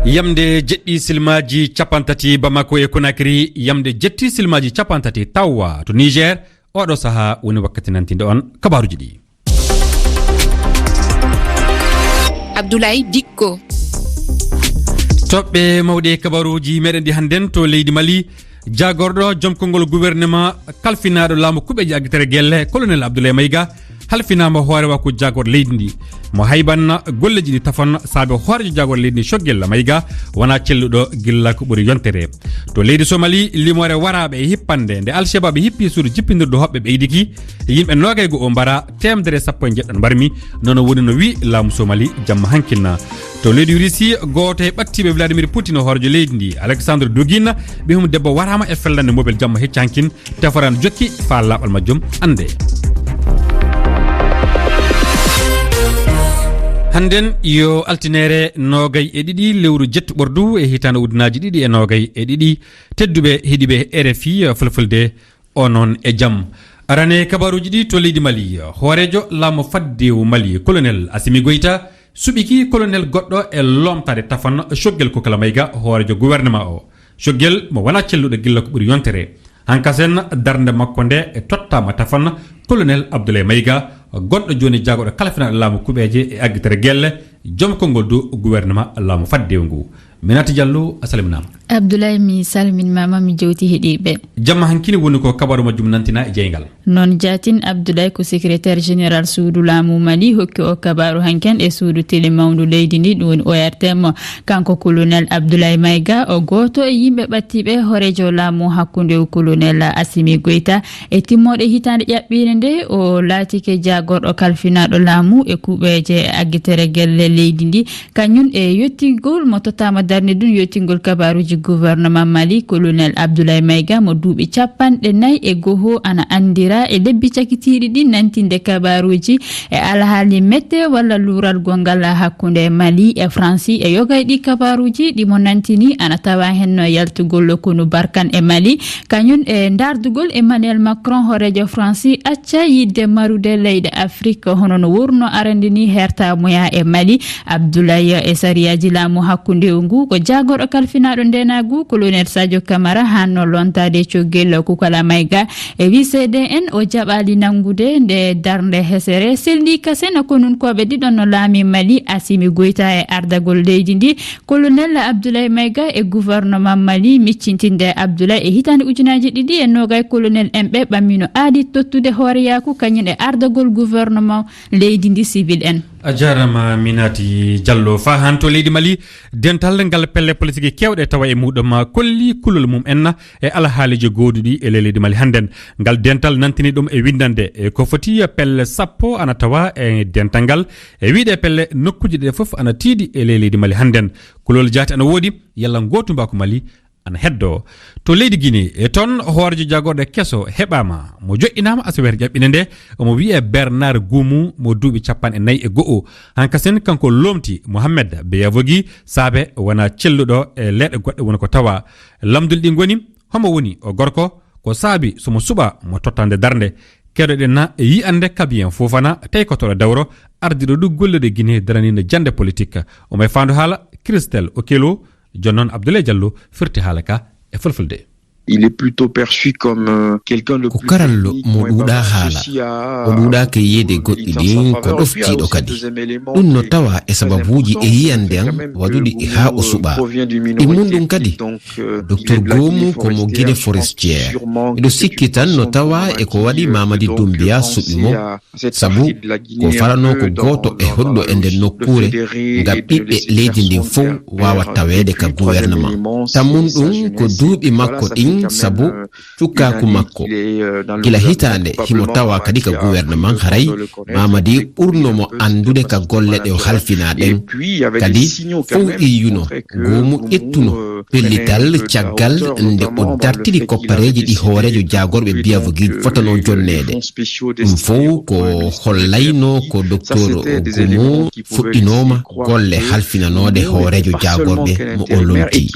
yamde jeɗɗi silmaji capantati Bamako e Conakry yamde jetti silmaji capantati Tawa to Niger oɗo saha woni wakkati nantinde on kabaruji ɗi. Abdoulaye Dikko. Toɓɓe mawɗe kabaruji meɗen ɗi hannden to leydi Mali jagorɗo joom konngol gouvernement kalfinaɗo laamu kuɓeji aggitere gelle colonel Abdoulaye Maïga halfinama hoore wakko jagorɗo leydi ndi mo haybanna golleji ɗi tafon saabe hoorejo jagorɗo leydi ndi Choguel Maïga wona celluɗo gilla ko ɓuuri yontere to leydi Somali limore waraɓe e hippande nde Al-Shabaab hippi suudu jippinirɗo hoɓɓe ɓeydiki yimɓe nogay go o mbara 117 mbarmi nono woni no wi laamu Somali jamma hankinna to leydi Russie goto e ɓattiɓe Vladimir Poutine hoorejo leydi ndi Alexandre Dugin ɓe hum debbo warama e fellande mobile jamma hecci hankin teforan jokki fa laɓal majjum ande. Handen yo altinere nogay e ɗiɗi lewru jettu ɓordu e hitande ujunaji ɗiɗi e nogay e ɗiɗi tedduɓe heeɗiɓe RFI fulfulde onon e jaam arane kabaruji ɗi to leydi Mali hoorejo laamu faddewu Mali colonel Assimi Goïta suɓiki colonel goɗɗo e lomtade tafan Choguel Kokala Maïga hoorejo gouvernement o Choguel mo wona celluɗo gilla ko ɓuuri yontere hankasen darde makko nde e tottama tafan colonel Abdoulaye Maïga gonɗo joni jagoɗo kalfinaɗo laamu kuɓeje e aggitere gelle joom konngol du gouvernement laamu faddewu ngu Minati Diallo asalimnama. Abdoulaye mi salmin mama mi jewti heɗiɓe jamma hankini woni ko kabaru majjum nantina e jeygal non jatin Abdoulaye ko secrétaire général suudu laamu Mali hokki o kabaru hanken e suudu télé mawdu leydi ndi ɗum woni ORTM kanko colonel Abdoulaye Maïga o goto e yimɓe ɓattiɓe hoorejo laamu hakkunde colonel Assimi Goïta e timmoɗe hitande ƴaɓɓire nde o laatike jagorɗo kalfinaɗo laamu e kuuɓeje aggitere gelle leydi ndi kañum e yettigol mo totama darde ɗum yettingol kabaruji gouvernement Mali colonel Abdoulaye Maïga mo duuɓi 4 ana andira e lebbi cakitiɗi ɗi nantinde kabaruji e alhaali mette walla luural gongal hakkunde Mali e France e yogay ɗi kabaruji ɗi mo nantini ana tawa hen yaltugol kono barkan e Mali kañum e dardugol Emmanuel Macron hoorejo France acca yidde marude leyɗe Afrique hono no wurno arande ni herta moya e Mali Abdoulaye e sariyaji laamu hakkunde ngu ko jagorɗo kalfinaɗo ndenagu colonel Sadio Camara hanno lontade Choguel Kokala Maïga e WCDN o jaɓali nangude nde darde hesere selli kasen ko nun koɓe ɗiɗon no laami Mali Assimi Goïta e ardagol leydi ndi colonel Abdoulaye Maïga e gouvernement Mali miccintinde Abdoulaye e hitande ujunaji ɗiɗi e nogay colonel MB ɓammino aadi tottude hooreyaku kañum e ardagol gouvernement leydi ndi civil en a jarama Minati Diallo fa hanto leydi Mali dental ngal pelle politique kewɗe tawa e muɗum kolli kulol mum en e alhaaliji goduɗi e leydi Mali hannden ngal dental nantini ɗum e windande e ko foti pelle sappo ana tawa e dental ngal e wiide pelle nokkuji ɗe fof ana tiiɗi e leydi Mali hannden kulol jaati ana woodi yalla gotu mbako Mali ana heddo to leydi Guinée e ton hoorejo jagorɗo kesso heɓama mo joƴƴinama asawere ƴaɓɓinde nde omo wiye Bernard Goumou mo duuɓi 44 hankasen kanko lomti Mohamed Beyavogi saabe wona celluɗo e leɗɗe goɗɗe woni ko tawa lamdul ɗi goni homo woni o gorko ko saabi somo suɓa mo tottande darde keɗoɗen na e yiyande Kabien Fofana tawi kotoɗo dawro ardiɗo ɗu gollude Guinée daranino jande politique omo e fandu haala Christelle Okelo jonnon Abdoulaye Diallo firti halaka e fulfulde. Il est plutôt perçu comme quelqu'un de ko karallo mo ɗuuɗa haala o ɗuuɗaka yeyde goɗɗi ɗin ko ɗoftiɗo kadi ɗum no tawa e sababuji e yiyande an waɗuɗi ha o suɓa ɗimmum ɗum kadi docteur Goumou ko mo Guinée forestiére eɗo sikki tan no tawa e ko waɗi Mamadi Doumbia suɓimo sabu ko farano ko goto e hoɗɗo e nder nokkure ngam ɓiɓɓe leydi ndin fof wawa tawede ka gouvernement tammum ɗum ko duuɓi makko ɗin sabu cukkaku makko gila hitande himo tawa kadi ka gouvernement haray Mamadi ɓurnomo andude ka golle ɗe o halfinaɗen kadi fof iyuno Goumou ƴettuno pellital caggal nde o dartiri koppareji ɗi hoorejo jagorɓe Biyavogi fotano jonnede ɗum fof ko hollayno ko docteur Goumou fuɗɗinoma golle halfinanode hoorejo jagorɓe mo o lomti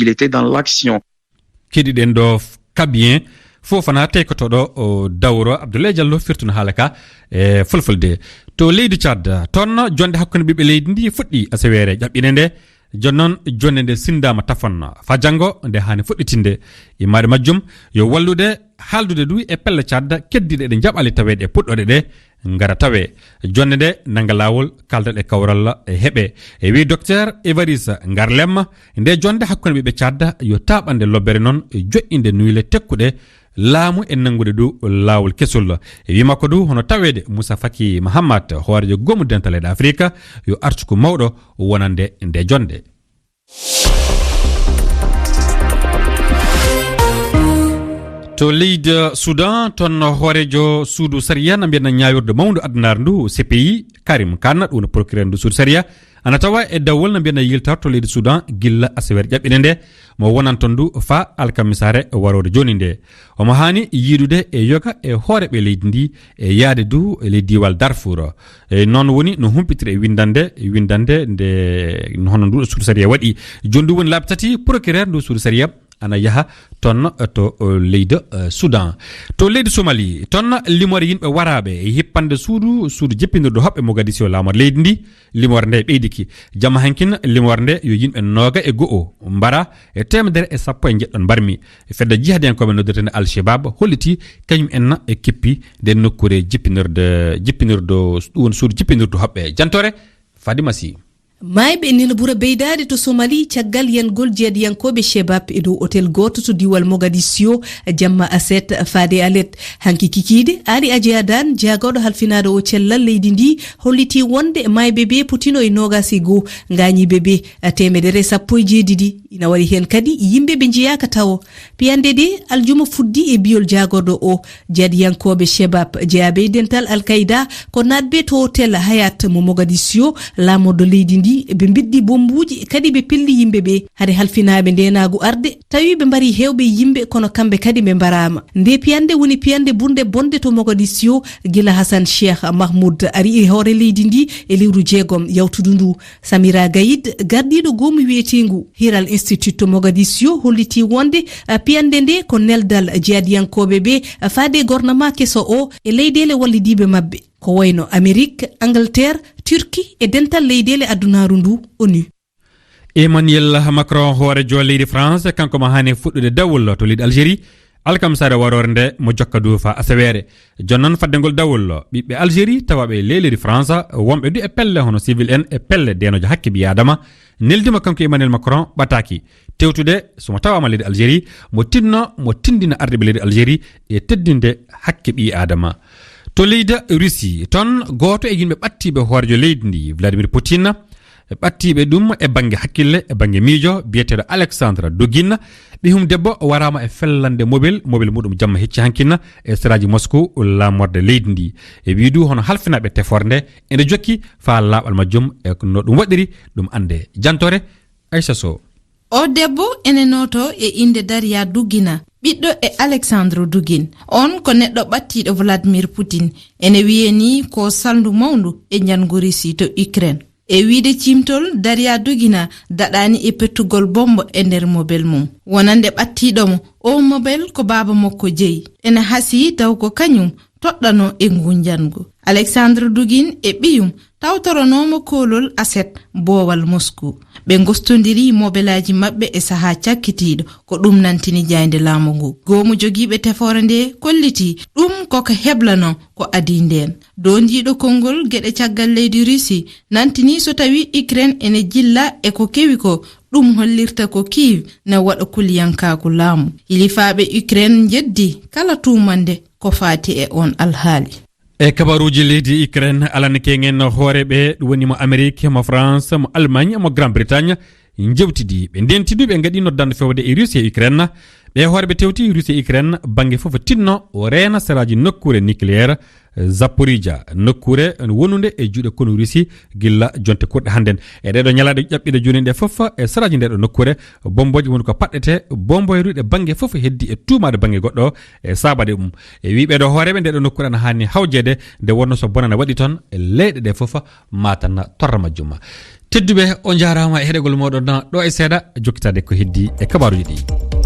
keɗiɗen ɗo Kabien Fofana tekotoɗo o dawro Abdoulaye Diallo firtuno haala ka e fulfulde to leydi Tchad ton jonde hakkunde ɓiɓɓe leydi ndi fuɗɗi asawere ƴaɓɓine nde jonnon jonne nde sindama tafon fa jango nde hani fuɗɗitinde imade majjum yo wallude haldude du e pelle cadda keddiɗe ɗe jaɓali tawede e puɗɗoɗe ɗe ngara tawe jonne nde nanga lawol kaldaɗe e kawralla e heɓe e wi docteur Évariste Ngarlem nde jonde hakkunde ɓiɓe cadda yo taɓande lobbere noon e joƴƴinde nuyle tekkuɗe laamu e nangude du lawol kesol e wi makko du hono tawede Moussa Faki Mahamat hoorejo gomu dental e Afrique yo artu ko mawɗo wonande nde jonde. To leydi Soudan ton hoorejo suudu saria na mbiyana ñaawirde mawdu addunaare ndu CPI Karim Kane ɗum procureur ndu suudu saria ana tawa e dawol na mbiyana yiltar to leydi Soudan gilla asawere ƴaɓɓine nde mo wonan ton ndu fa alkamisare warode joni nde omo hani yiidude e yoga e hooreɓe leydi ndi e yaade du e leydi diwal Darfour e noon woni no humpitiri e windande nde hono ndu suudu saria waɗi joni ndu woni laabi tati procureur ndu suudu saria ana yaha ton to leydi Soudan to leydi Somalie ton limore yimɓe waraɓe e hippande suudu jippinirɗo hoɓɓe Mogadiscio lamor leydi ndi limore nde ɓeydiki jamma hankin limore nde yo yimɓe noga e go'o mbara e temedere e sappo e jeɗɗon mbarmi fedde jihadiyankoɓe noddirtene Al-Shabaab holliti kañum en e kippi nde nokkure jippinirɗo ɗum suudu jippinirɗo hoɓɓe jantore Fadima Sy. mayɓe nina ɓura beydade to Somali caggal yangol jeediyankoɓe Shebab e dow hôtel goto to diwal Mogadiscio jamma aset faade alet hanki kikide ali ajeadan jagawɗo halfinade o cellal leydi ndi holliti wonde mayɓe be potino e nogasi go gañiɓe be temedere sappo e jeedidi ina wari hen kadi yimɓe ɓe jeyaka tawo piyande de aljuma fuddi e biyol jagorɗo o jeediyankoɓe Shebab jeeyaɓe dental Al-Qaïda ko natɓe to hôtel Hayat mo Mogadiscio lamoɗo leydi ndi ɓe biddi bombuji kadi ɓe pilli yimɓe ɓe hade halfinaɓe ndenagu arde tawi ɓe mbari hewɓe yimɓe kono kamɓe kadi ɓe mbarama nde piyande woni piyande burde bonde to Mogadiscio gila Hassan Cheikh Mahmoud ari e hoore leydi ndi e lewru jeegom yawtudu ndu Samira Gayid gardiɗo gomu wiyetengu Hiral Institute to Mogadiscio holliti wonde piyande nde ko neldal jeadiyankoɓe ɓe faade gornama keso o e leydele wallidiɓe mabɓe ko wayno Amérique, Angleterre, Turquie e dental leydele addunaru ndu ONU. Emmanuel Macron hoorejo leydi France kanko ma hani fuɗɗude dawol to leydi Algérie alkamsare warore nde mo jokka du fa asawere jonnon faddengol dawol ɓiɓɓe Algérie tawaɓe leydi France wonɓe du e pelle hono civil en e pelle denojo hakke ɓi adama neldima kanko Emmanuel Macron ɓataki tewtude somo tawama leydi Algérie mo tindina ardiɓe leydi Algérie e teddinde hakke ɓi adama. To leydi Russie ton goto e yimɓe ɓattiɓe hoorejo leydi ndi Vladimir Poutine ɓattiɓe ɗum e banggue hakkille e banggue miijo biyeteɗo Alexandre Dugin ɓihum debbo warama e fellande mobile muɗum jamma hecci hankinna e seraji Moscou lamorde leydi ndi e wiidu hono halfinaɓe teforde ene jokki fa laaɓal majjum e no ɗum waɗiri ɗum ande jantore Aïssa Sow. O debbo ene noto e inde Daria Dugina ɓiɗɗo e Alexandre Dugin on ko neɗɗo ɓattiɗo Vladimir Poutine ene wiyeni ko saldu mawndu e njangu Russie to Ukraine e wiide cimtol Daria Dugina daɗani e pettugol bombo e nder mobile mum wonande ɓattiɗomo o mobile ko baba makko jeeyi ene hasi taw ko kañum toɗɗano e ngunjangu Alexandre Dugin e ɓiyum tawtoronoma kolol aset boowal Moscou ɓe gostodiri mobilaji mabɓe e saha cakkitiɗo ko ɗum nantini jayde laamu ngu goomu jogiiɓe tefore nde kolliti ɗum koko heblano ko adi nden dondiɗo konngol gueɗe caggal leydi Russie nantini so tawi Ukraine ene jilla e ko kewi ko ɗum hollirta ko Kyiv ne waɗa kulyankaku laamu hilifaɓe Ukraine jeddi kala tumande ko faati e on alhaali. E kabaruji leydi Ukraine alane kengen hooreɓe ɗum woni mo Amérique mo France mo Allemagne mo Grande Bretagne jewtidi ɓe ndentidu ɓe gaɗi noddande fewde e Russie e Ukraine ɓe hooreɓe tewti Russie e Ukraine banggue fof tinno o reena seraji nokkure nucléaire Zaporizhia nokkure wonude e juuɗe kono Russie gilla jonte kurɗe hannden e ɗeɗo ñalaɗe ƴaɓɓide joni nde fof e saraji ndeɗo nokkure bomboji woni ko paɗɗete bomboyruɗe banggue fof heddi e tumade banggue goɗɗo e sabade ɗum e wiɓeɗo hooreɓe ndeɗo nokkure ana hanni hawjede nde wonno so bonana waɗi toon e leyɗe ɗe fof matanna torra majjuma tedduɓe o jarama e heɗegol moɗon ɗo e seeɗa jokkitade ko heddi e kabaruji ɗi.